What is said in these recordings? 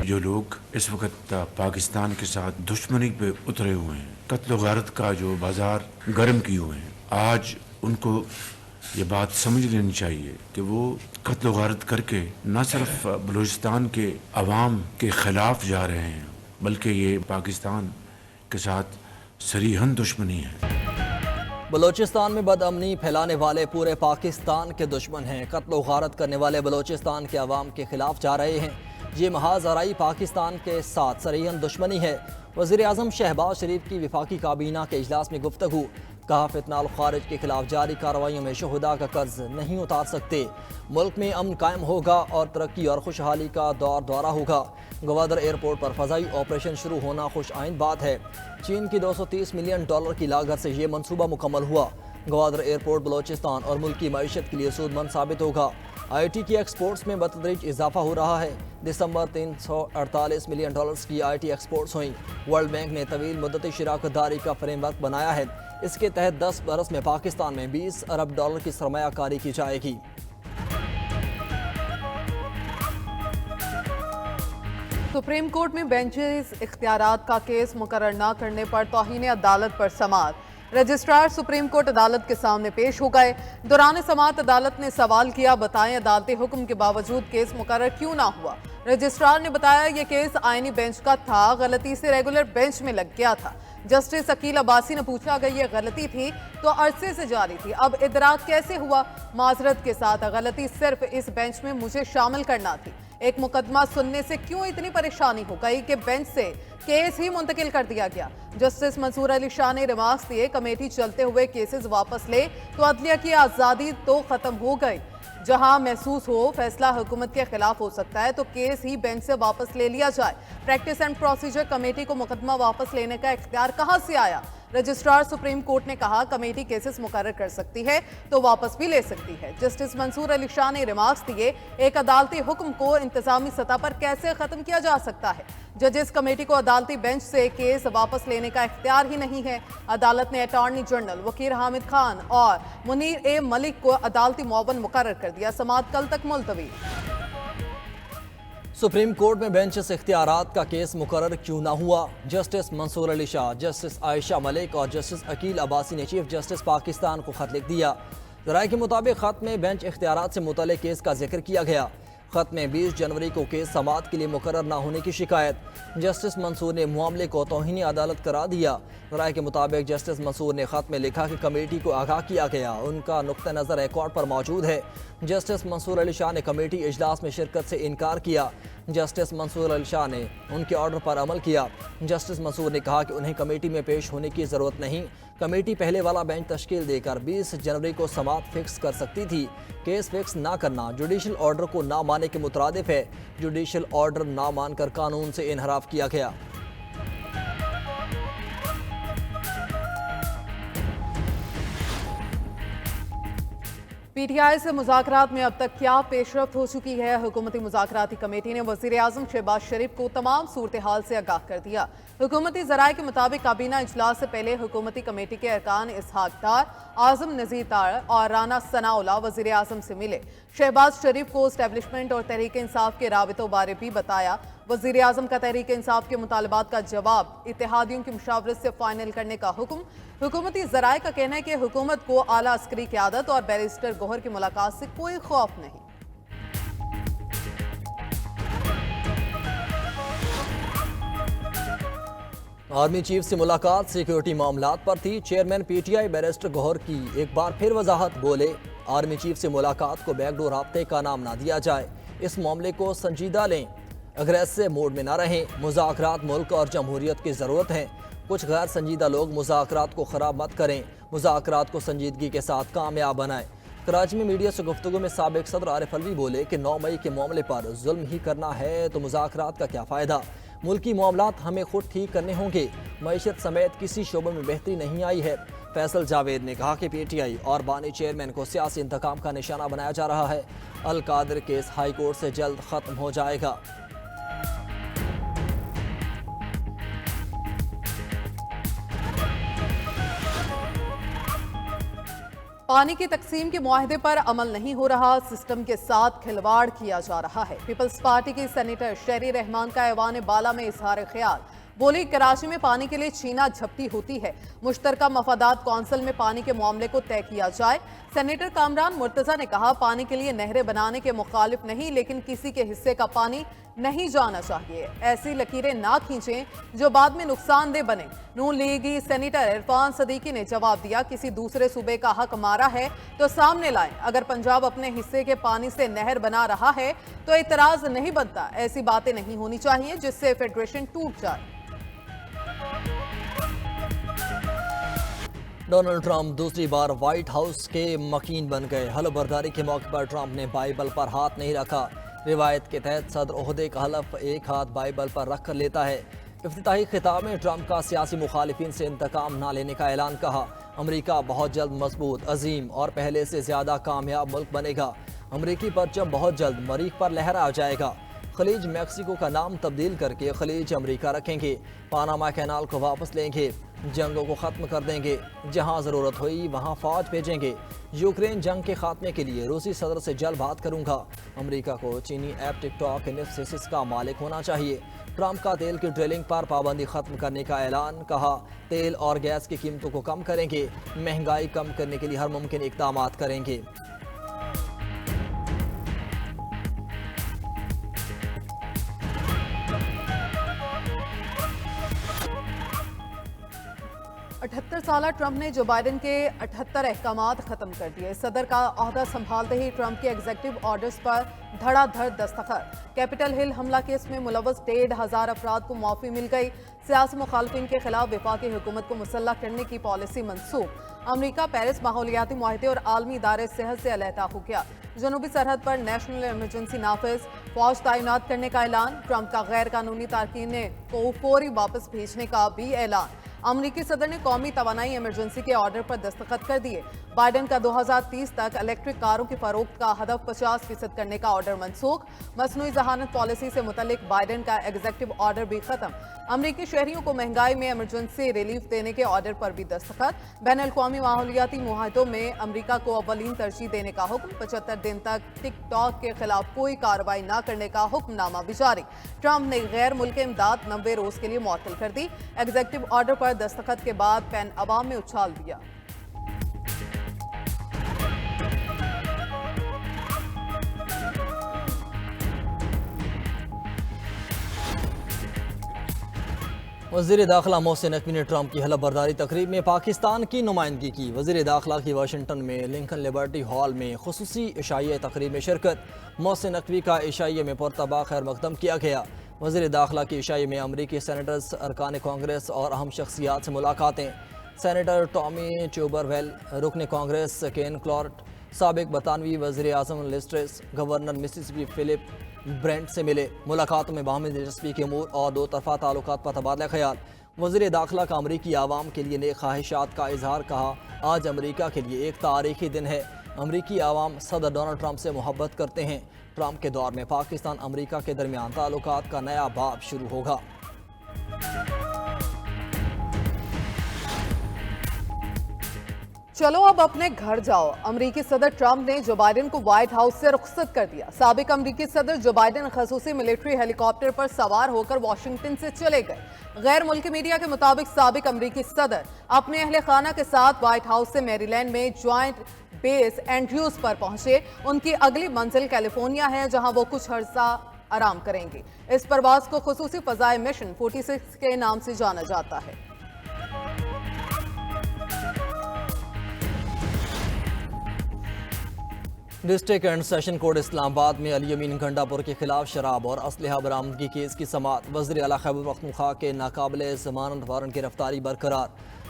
जो लोग इस वक्त पाकिस्तान के साथ दुश्मनी पे उतरे हुए हैं, कत्ल गारत का जो बाजार गर्म किए हुए हैं, आज उनको ये बात समझ लेनी चाहिए कि वो कत्ल गारत करके न सिर्फ बलूचिस्तान के अवाम के खिलाफ जा रहे हैं, बल्कि ये पाकिस्तान के साथ सरीहन दुश्मनी है। बलूचिस्तान में बदअमनी फैलाने वाले पूरे पाकिस्तान के दुश्मन हैं। कत्ल गारत करने वाले बलूचिस्तान के अवाम के खिलाफ जा रहे हैं। ये महाज आराई पाकिस्तान के साथ सरीहन दुश्मनी है। वज़ीर आज़म शहबाज शरीफ की वफाकी काबीना के इजलास में गुफ्तगू, कहा फितनाल खारिज के खिलाफ जारी कार्रवाइयों में शहुदा का कर्ज नहीं उतार सकते। मुल्क में अमन कायम होगा और तरक्की और खुशहाली का दौर दौरा होगा। गवादर एयरपोर्ट पर फ़ज़ाई ऑपरेशन शुरू होना खुश आइंद बात है। चीन की $230 मिलियन की लागत से ये मनसूबा मुकम्मल हुआ। गवादर एयरपोर्ट बलूचिस्तान और मुल्क की मईशत के लिए सूदमंद साबित होगा। IT की एक्सपोर्ट्स में बतदरीज इजाफा हो रहा है। दिसंबर $348 मिलियन की IT एक्सपोर्ट्स हुई। वर्ल्ड बैंक ने तवील मुद्दती शराकतदारी का फ्रेमवर्क बनाया है। इसके तहत 10 बरस में पाकिस्तान में $20 अरब की सरमायाकारी की जाएगी। सुप्रीम कोर्ट में बेंचेस इख्तियारात का केस मुकर्रर न करने पर तौहीन अदालत पर समाअत। रजिस्ट्रार सुप्रीम कोर्ट अदालत के सामने पेश हो गए। दौरान समाअत अदालत ने सवाल किया, बताएं अदालती हुक्म के बावजूद केस मुकर्रर क्यों ना हुआ। रजिस्ट्रार ने बताया ये केस आईनी बेंच का था, गलती से रेगुलर बेंच में लग गया था। जस्टिस अकील अब्बासी ने पूछा, अगर ये गलती थी तो अरसे से जारी थी, अब इदराक कैसे हुआ। माजरत के साथ गलती सिर्फ इस बेंच में मुझे शामिल करना थी। एक मुकदमा सुनने से क्यों इतनी परेशानी हो गई कि बेंच से केस ही मुंतकिल कर दिया गया। जस्टिस मंसूर अली शाह ने रिमार्क्स दिए, कमेटी चलते हुए केसेस वापस ले तो अदलिया की आज़ादी तो खत्म हो गई। जहां महसूस हो फैसला हुकूमत के खिलाफ हो सकता है तो केस ही बेंच से वापस ले लिया जाए। प्रैक्टिस एंड प्रोसीजर कमेटी को मुकदमा वापस लेने का इख्तियार कहां से आया। रजिस्ट्रार सुप्रीम कोर्ट ने कहा, कमेटी केसेस मुकर्रर कर सकती है तो वापस भी ले सकती है। जस्टिस मंसूर अली शाह ने रिमार्क्स दिए, एक अदालती हुक्म को इंतजामी सतह पर कैसे खत्म किया जा सकता है। जजेस कमेटी को अदालती बेंच से केस वापस लेने का इख्तियार ही नहीं है। अदालत ने अटॉर्नी जनरल वकील हामिद खान और मुनीर ए मलिक को अदालती मुआवन मुकर्रर कर दिया। समाअत कल तक मुलतवी। सुप्रीम कोर्ट में बेंचेस इख्तियारात का केस मुकर्रर क्यों ना हुआ। जस्टिस मंसूर अली शाह, जस्टिस आयशा मलिक और जस्टिस अकील अब्बासी ने चीफ जस्टिस पाकिस्तान को खत लिख दिया। राय के मुताबिक खत में बेंच इख्तियारात से मुतल्लिक केस का जिक्र किया गया। खत में 20 जनवरी को केस समाअत के लिए मुकर्रर न होने की शिकायत। जस्टिस मंसूर ने मामले को तौहीनी अदालत करार दिया। राय के मुताबिक जस्टिस मंसूर ने खत में लिखा कि कमेटी को आगाह किया गया, उनका नुक्ता नज़र रिकॉर्ड पर मौजूद है। जस्टिस मंसूर अली शाह ने कमेटी इजलास में शिरकत से इनकार किया। जस्टिस मंसूर अली शाह ने उनके ऑर्डर पर अमल किया। जस्टिस मंसूर ने कहा कि उन्हें कमेटी में पेश होने की ज़रूरत नहीं। कमेटी पहले वाला बेंच तश्कील देकर 20 जनवरी को समाअत फिक्स कर सकती थी। केस फिक्स ना करना जुडिशल ऑर्डर को ना मानने के मुतरादिफ है। जुडिशल ऑर्डर ना मानकर कानून से इनहराफ किया गया। PTI से मुज़ाकरात में अब तक क्या पेशरफ्त हो चुकी है। हुकूमती मुज़ाकराती कमेटी ने वज़ीर आज़म शहबाज शरीफ को तमाम सूरत हाल से आगाह कर दिया। हुकूमती ज़राए के मुताबिक काबीना इजलास से पहले हुकूमती कमेटी के अरकान इसहाक डार, आज़म नज़ीर तार और राना सनाउल्लाह वज़ीर आज़म से मिले। शहबाज शरीफ को एस्टेब्लिशमेंट और तहरीक इंसाफ के राबितों बारे भी बताया। वज़ीर आज़म का तहरीक इंसाफ के मुतालबात का जवाब, इत्तेहादियों की मुशावरत से फाइनल करने का हुक्म। हुकूमती ज़राए का कहना है कि हुकूमत को आला अस्करी क़यादत और बैरिस्टर गौहर की मुलाकात से कोई खौफ नहीं। आर्मी चीफ से मुलाकात सिक्योरिटी मामलात पर थी। चेयरमैन PTI बैरिस्टर गौहर की एक बार फिर वजाहत, बोले आर्मी चीफ से मुलाकात को बैकडोर राब्ते का नाम ना दिया जाए, इस मामले को संजीदा लें, अग्रेसिव मोड में ना रहें। मुज़ाकरात मुल्क और जमहूरियत की ज़रूरत है। कुछ गैर संजीदा लोग मुज़ाकरात को ख़राब मत करें, मुज़ाकरात को संजीदगी के साथ कामयाब बनाएं। कराची में मीडिया से गुफ्तगू में साबिक सदर आरिफ अलवी बोले कि 9 मई के मामले पर जुल्म ही करना है तो मुज़ाकरात का क्या फ़ायदा। मुल्की मामलात हमें खुद ठीक करने होंगे। मईशत समेत किसी शोबे में बेहतरी नहीं आई है। फैसल जावेद ने कहा कि PTI और बानी चेयरमैन को सियासी इंतकाम का निशाना बनाया जा रहा है। अल कादिर केस हाई कोर्ट से जल्द ख़त्म हो जाएगा। पानी की तकसीम के मुआहदे पर अमल नहीं हो रहा, सिस्टम के साथ खिलवाड़ किया जा रहा है। पीपल्स पार्टी की सेनेटर शेरी रहमान का ऐवान बाला में इजहार ख्याल, बोली कराची में पानी के लिए छीना झपटी होती है, मुश्तरका मफादात कौंसिल में पानी के मामले को तय किया जाए। सेनेटर कामरान मुर्तजा ने कहा, पानी के लिए नहरें बनाने के मुखालिफ नहीं, लेकिन किसी के हिस्से का पानी नहीं जाना चाहिए। ऐसी लकीरें ना खींचें जो बाद में नुकसानदेह बने। नून लीगी सेनेटर इरफान सदीकी ने जवाब दिया, किसी दूसरे सूबे का हक मारा है तो सामने लाएं। अगर पंजाब अपने हिस्से के पानी से नहर बना रहा है तो एतराज नहीं बनता। ऐसी बातें नहीं होनी चाहिए जिससे फेडरेशन टूट जाए। डोनाल्ड ट्रंप दूसरी बार व्हाइट हाउस के मकीन बन गए। हलफबर्दारी के मौके पर ट्रंप ने बाइबल पर हाथ नहीं रखा। रिवायत के तहत सदर ओहदे का हलफ एक हाथ बाइबल पर रख कर लेता है। इफ्तिताही खिताब में ट्रंप का सियासी मुखालिफिन से इंतकाम ना लेने का ऐलान कहा। अमरीका बहुत जल्द मजबूत, अजीम और पहले से ज्यादा कामयाब मुल्क बनेगा। अमरीकी परचम बहुत जल्द मरीख पर लहरा जाएगा। खलीज मैक्सिको का नाम तब्दील करके खलीज अमरीका रखेंगे। पानामा कैनाल को वापस लेंगे। जंगों को ख़त्म कर देंगे। जहां ज़रूरत हुई वहां फ़ौज भेजेंगे। यूक्रेन जंग के खात्मे के लिए रूसी सदर से जल्द बात करूंगा। अमेरिका को चीनी ऐप टिकटॉक निफ्स का मालिक होना चाहिए। ट्रंप का तेल की ड्रिलिंग पर पाबंदी खत्म करने का ऐलान, कहा तेल और गैस की कीमतों को कम करेंगे। महंगाई कम करने के लिए हर मुमकिन इक़दाम करेंगे। अठहत्तर साल ट्रंप ने जो बाइडेन के 78 अहकामात खत्म कर दिए। सदर का ओहदा संभालते ही ट्रंप के एग्जीक्यूटिव ऑर्डर्स पर धड़ाधड़ दस्तखत। कैपिटल हिल हमला केस में मुलव्वस 1,500 अफराद को माफी मिल गई। सियासी मुखालफिन के खिलाफ वफाकी हुकूमत को मुसल्लह करने की पॉलिसी मनसूख। अमरीका पेरिस माहौलियाती मुआहदे और आलमी इदारे सेहत से अलहदा हो गया। जनूबी सरहद पर नेशनल इमरजेंसी नाफिज, फौज तैनात करने का ऐलान। ट्रंप का गैर कानूनी तारकीन को फौरी वापस भेजने का भी ऐलान। अमरीकी सदर ने कौमी तवानाई इमरजेंसी के ऑर्डर पर दस्तखत कर दिए। बाइडेन का 2030 तक इलेक्ट्रिक कारों की फरोख्त का हदफ 50% करने का ऑर्डर मनसूख। मसनूई जहानत पॉलिसी से मुतल्लिक बाइडेन का एग्जीक्यूटिव ऑर्डर भी खत्म। अमरीकी शहरियों को महंगाई में इमरजेंसी रिलीफ देने के ऑर्डर पर भी दस्तखत। बैन अल-अक़वामी माहौलियाती मुआहदों में अमरीका को अव्वलीन तरजीह देने का हुक्म। 75 दिन तक टिकटॉक के खिलाफ कोई कार्रवाई न करने का हुक्मनामा भी जारी। ट्रंप ने गैर मुल्की इमदाद 90 रोज के लिए मुअत्तल कर दी। एग्जीक्यूटिव ऑर्डर पर दस्तखत के बाद पेन अवाम में उछाल दिया। वज़ीर दाखिला मोहसिन नकवी ने ट्रंप की हलफबर्दारी तकरीब में पाकिस्तान की नुमाइंदगी की। वज़ीर दाखिला की वाशिंगटन में लिंकन लिबर्टी हॉल में खुसूसी इशाइया तकरीब में शिरकत। मोहसिन नकवी का इशाइया में पुरतबा खैर मकदम किया गया। वज़ीर दाखिला की इशाइया में अमरीकी सेनेटर्स, अरकान कांग्रेस और अहम शख्सियात से मुलाकातें। सेनेटर टॉमी ट्यूबरवेल, रुकन कांग्रेस केन क्लॉर्ट, साबिक बरतानवी वज़ीर आज़म लिस्ट्रेस, गवर्नर मिसिसिपी फिलिप ब्रेंट से मिले। मुलाकातों में बाहमी दिलचस्पी के अमूर और दो तरफा ताल्लुकात पर तबादला ख्याल। वज़ीर दाखिला का अमरीकी आवाम के लिए नेक ख्वाहिशात का इजहार, कहा आज अमरीका के लिए एक तारीखी दिन है। अमरीकी आवाम सदर डोनाल्ड ट्रंप से मोहब्बत करते हैं। ट्रंप के दौर में पाकिस्तान अमरीका के दरमियान ताल्लुकात का नया बाब शुरू होगा। चलो अब अपने घर जाओ। अमरीकी सदर ट्रंप ने जो बाइडेन को व्हाइट हाउस से रुखसत कर दिया। साबिक अमरीकी सदर जो बाइडेन खसूसी मिलिट्री हेलीकॉप्टर पर सवार होकर वाशिंगटन से चले गए। गैर मुल्की मीडिया के मुताबिक साबिक अमरीकी सदर अपने अहले खाना के साथ व्हाइट हाउस से मैरीलैंड में ज्वाइंट बेस एंड्रयूज पर पहुंचे। उनकी अगली मंजिल कैलिफोर्निया है, जहां वो कुछ अर्सा आराम करेंगे। इस परवाज को खुसूसी फजाई मिशन 46 के नाम से जाना जाता है। District and session court Islamabad में अली अमीन गंडापुर के खिलाफ शराब और असलहा बरामदगी केस की समाअत। वज़ीर आला खैबर पख्तूनख्वा के नाकाबिले ज़मानत वारंट गिरफ्तारी बरकरार।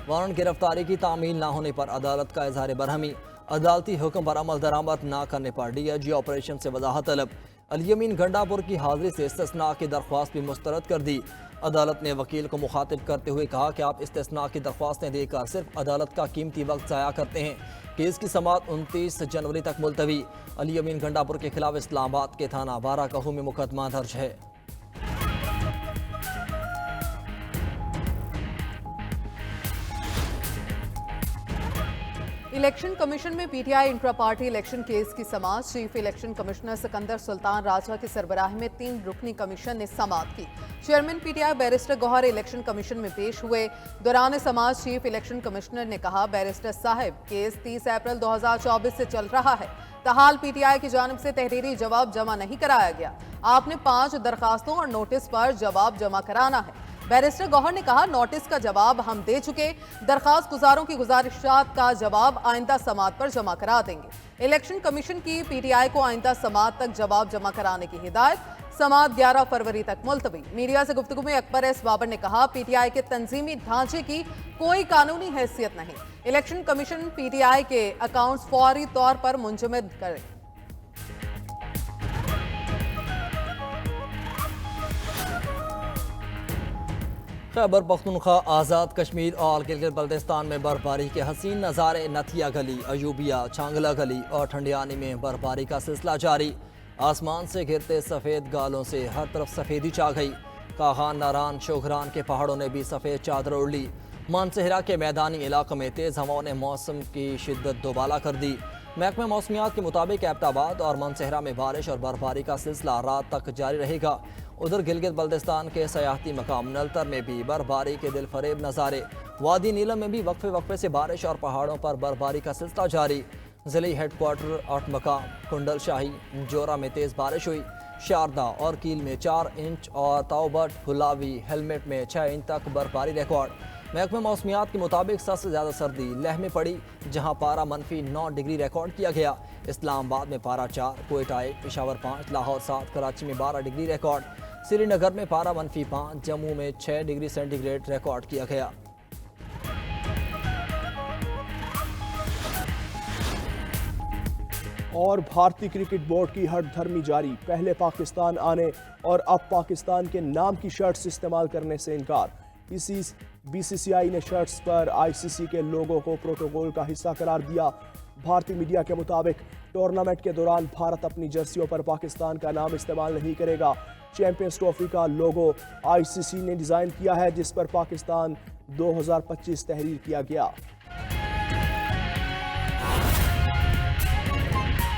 वारंट गिरफ्तारी की तामील न होने पर अदालत का इजहार बरहमी। अदालती हुक्म पर अमल दरामद न करने पर DIG ऑपरेशन से वजाहत तलब। अली अमीन गंडापुर की हाजिरी से इस्तिस्ना की दरख्वास्त भी मुस्तरद कर दी। अदालत ने वकील को मुखातिब करते हुए कहा कि आप इस्तिस्ना की दरख्वास्तें देकर सिर्फ अदालत का कीमती वक्त ज़ाया करते हैं। केस की समाअत 29 जनवरी तक मुलतवी। अली अमीन गंडापुर के खिलाफ इस्लामाबाद के थाना बाराकहू में मुकदमा दर्ज है। इलेक्शन कमीशन में PTI intra party election case की समाअत। Chief election commissioner Sikandar Sultan Raja की सरबराही में 3 रुकनी कमीशन ने समाअत की। Chairman PTI barrister Gohar election commission में पेश हुए। दौरान समाअत चीफ इलेक्शन कमिश्नर ने कहा, बैरिस्टर साहब, केस 30 अप्रैल 2024 से चल रहा है। ताहाल पीटीआई की जानिब से तहरीरी जवाब जमा नहीं कराया गया। आपने 5 दरखास्तों और नोटिस पर जवाब जमा कराना है। बैरिस्टर गौहर ने कहा, नोटिस का जवाब हम दे चुके, दरखास्त गुजारों की गुजारिशात का जवाब आइंदा समाअत पर जमा करा देंगे। इलेक्शन कमीशन की पीटीआई को आइंदा समाअत तक जवाब जमा कराने की हिदायत। समाअत 11 फरवरी तक मुलतवी। मीडिया से गुफ्तगू में अकबर एस बाबर ने कहा, पीटीआई के तंजीमी ढांचे की कोई कानूनी हैसियत नहीं। इलेक्शन कमीशन पीटीआई के अकाउंट्स फौरी तौर पर मुंजमद करे। खैबर पख्तूनख्वा, आज़ाद कश्मीर और गिलगित बल्तिस्तान में बर्फबारी के हसीन नज़ारे। नथिया गली, अयूबिया, छांगला गली और ठंडियानी में बर्फबारी का सिलसिला जारी। आसमान से गिरते सफ़ेद गालों से हर तरफ सफ़ेदी छा गई। कागान, नारान, शोघरान के पहाड़ों ने भी सफ़ेद चादर ओढ़ ली। मानसहरा के मैदानी इलाकों में तेज़ हवाओं ने मौसम की शिद्दत दोबाला कर दी। महकमे मौसमियात के मुताबिक एबटाबाद और मानसहरा में बारिश और बर्फबारी का सिलसिला रात तक जारी रहेगा। उधर गिलगित बल्तिस्तान के सयाहती मकाम नलतर में भी बर्फबारी के दिल फरेब नज़ारे। वादी नीलम में भी वक्फे वक्फे से बारिश और पहाड़ों पर बर्फबारी का सिलसिला जारी। ज़िले हेडक्वार्टर 8 मकाम कुंडल शाही जोरा में तेज़ बारिश हुई। शारदा और कील में 4 इंच और ताओबट, हुलावी, हेलमेट में 6 इंच तक बर्फबारी रिकॉर्ड। महकमे मौसमियात के मुताबिक सबसे ज़्यादा सर्दी लेह में पड़ी, जहां पारा -9 डिग्री रिकॉर्ड किया गया। इस्लामाबाद में पारा 4, कोयटा 1, पेशावर 5, लाहौर 7, कराची में 12 डिग्री रिकॉर्ड। श्रीनगर में पारा -5, जम्मू में 6 डिग्री सेंटीग्रेड रिकॉर्ड किया गया। और भारतीय क्रिकेट बोर्ड की हठधर्मी जारी। पहले पाकिस्तान आने और अब पाकिस्तान के नाम की शर्ट्स इस्तेमाल करने से इनकार। इसी बीसीसीआई ने शर्ट्स पर आईसीसी के लोगों को प्रोटोकॉल का हिस्सा करार दिया। भारतीय मीडिया के मुताबिक टूर्नामेंट के दौरान भारत अपनी जर्सियों पर पाकिस्तान का नाम इस्तेमाल नहीं करेगा। चैंपियंस ट्रॉफी का लोगो आईसीसी ने डिज़ाइन किया है, जिस पर पाकिस्तान 2025 तहरीर किया गया।